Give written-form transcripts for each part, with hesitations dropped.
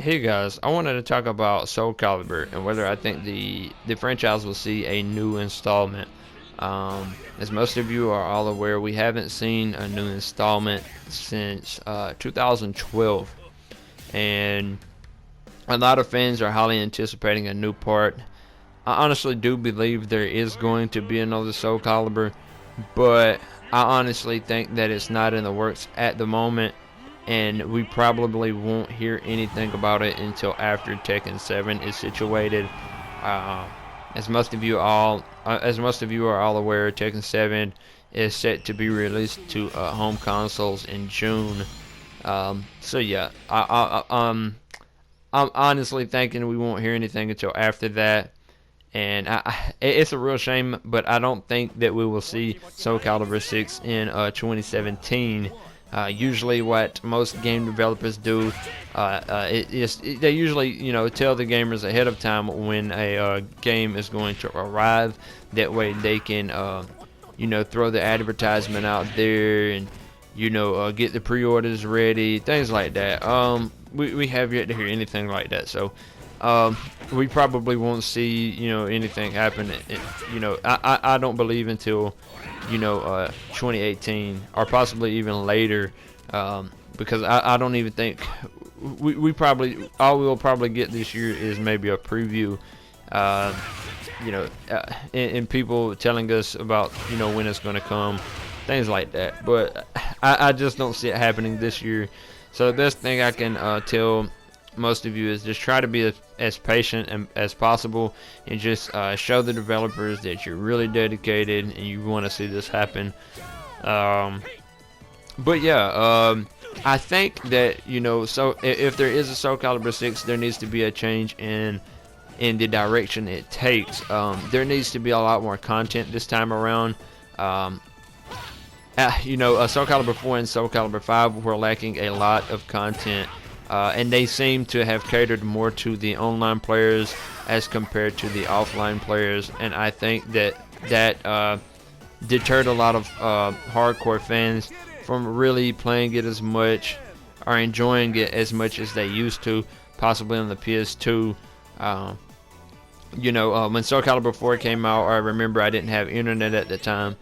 Hey guys, I wanted to talk about Soulcalibur and whether I think the franchise will see a new installment. As most of you are all aware, we haven't seen a new installment since 2012, and a lot of fans are highly anticipating a new part. I honestly do believe there is going to be another Soulcalibur, but I honestly think that it's not in the works at the moment, and we probably won't hear anything about it until after Tekken 7 is situated. Uh, as most of you are all aware, Tekken 7 is set to be released to home consoles in June. So yeah, I'm honestly thinking we won't hear anything until after that. And it's a real shame, but I don't think that we will see Soul Calibur 6 in 2017. Usually, what most game developers do they usually tell the gamers ahead of time when a game is going to arrive. That way, they can throw the advertisement out there and get the pre-orders ready, things like that. We have yet to hear anything like that, so we probably won't see anything happen. I don't believe until 2018 or possibly even later, because I don't even think we probably all we'll probably get this year is maybe a preview, and people telling us about when it's going to come, things like that. But I just don't see it happening this year. So the best thing I can tell most of you is just try to be as patient as possible, and just show the developers that you're really dedicated and you want to see this happen. But yeah, I think that so if there is a Soul Calibur 6, there needs to be a change in the direction it takes. There needs to be a lot more content this time around. Soul Calibur 4 and Soul Calibur 5 were lacking a lot of content. And they seem to have catered more to the online players as compared to the offline players, and I think that deterred a lot of hardcore fans from really playing it as much or enjoying it as much as they used to, possibly on the PS2. When Soul Calibur 4 came out, I remember I didn't have internet at the time.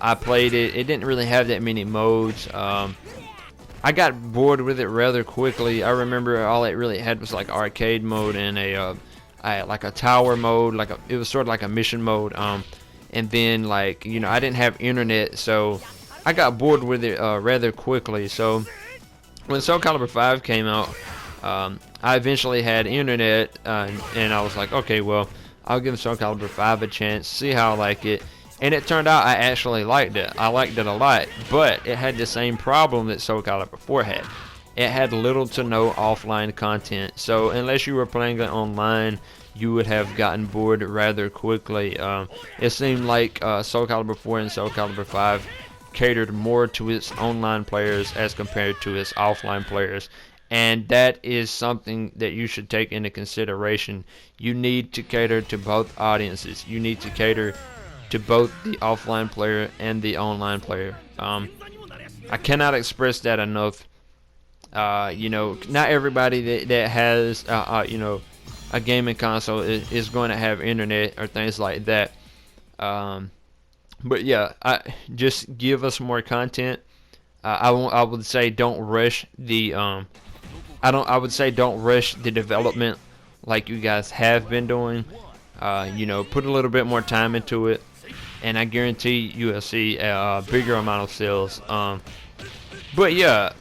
I played it. It didn't really have that many modes. I got bored with it rather quickly. I remember all it really had was like arcade mode and like a tower mode, it was sort of like a mission mode. And then I didn't have internet, so I got bored with it rather quickly. So when Soul Calibur 5 came out, I eventually had internet, and I was like, okay, well, I'll give Soul Calibur 5 a chance, see how I like it. And it turned out I actually liked it. I liked it a lot, but it had the same problem that Soul Calibur 4 had. It had little to no offline content, so unless you were playing it online, you would have gotten bored rather quickly. It seemed like Soul Calibur 4 and Soul Calibur 5 catered more to its online players as compared to its offline players. And that is something that you should take into consideration. You need to cater to both audiences. You need to cater to both the offline player and the online player. I cannot express that enough. Not everybody that has a gaming console is going to have internet or things like that. But yeah, just give us more content. I would say don't rush the I would say don't rush the development like you guys have been doing. Put a little bit more time into it, and I guarantee you will see a bigger amount of sales. But yeah,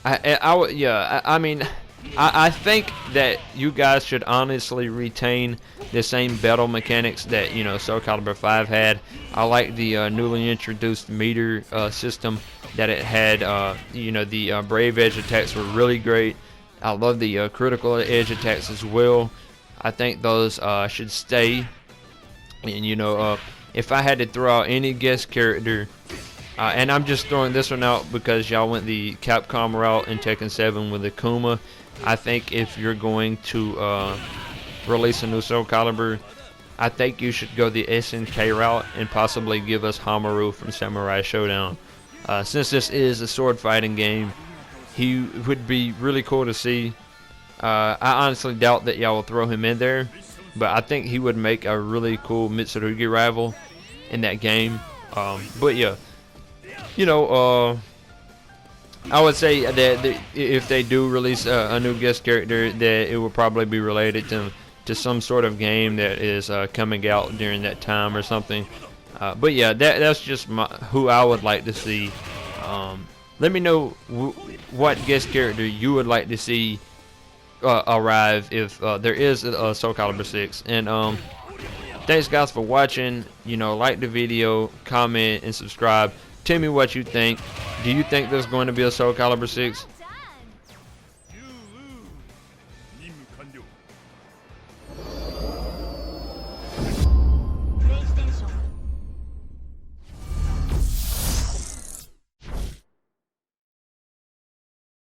I think that you guys should honestly retain the same battle mechanics that Soul Calibur 5 had. I like the newly introduced meter system that it had. The brave edge attacks were really great. I love the critical edge attacks as well. I think those should stay. And if I had to throw out any guest character, and I'm just throwing this one out because y'all went the Capcom route in Tekken 7 with Akuma. I think if you're going to release a new Soul Calibur, I think you should go the SNK route and possibly give us Hamaru from Samurai Showdown. Since this is a sword fighting game, he would be really cool to see I honestly doubt that y'all will throw him in there, but I think he would make a really cool Mitsurugi rival in that game. But yeah, you know, I would say that if they do release a new guest character, that it will probably be related to some sort of game that is coming out during that time or something. But yeah, that's just who I would like to see. Let me know what guest character you would like to see arrive if there is a Soulcalibur 6. And thanks guys for watching. You know, like the video, comment, and subscribe. Tell me what you think. Do you think there's going to be a Soulcalibur 6?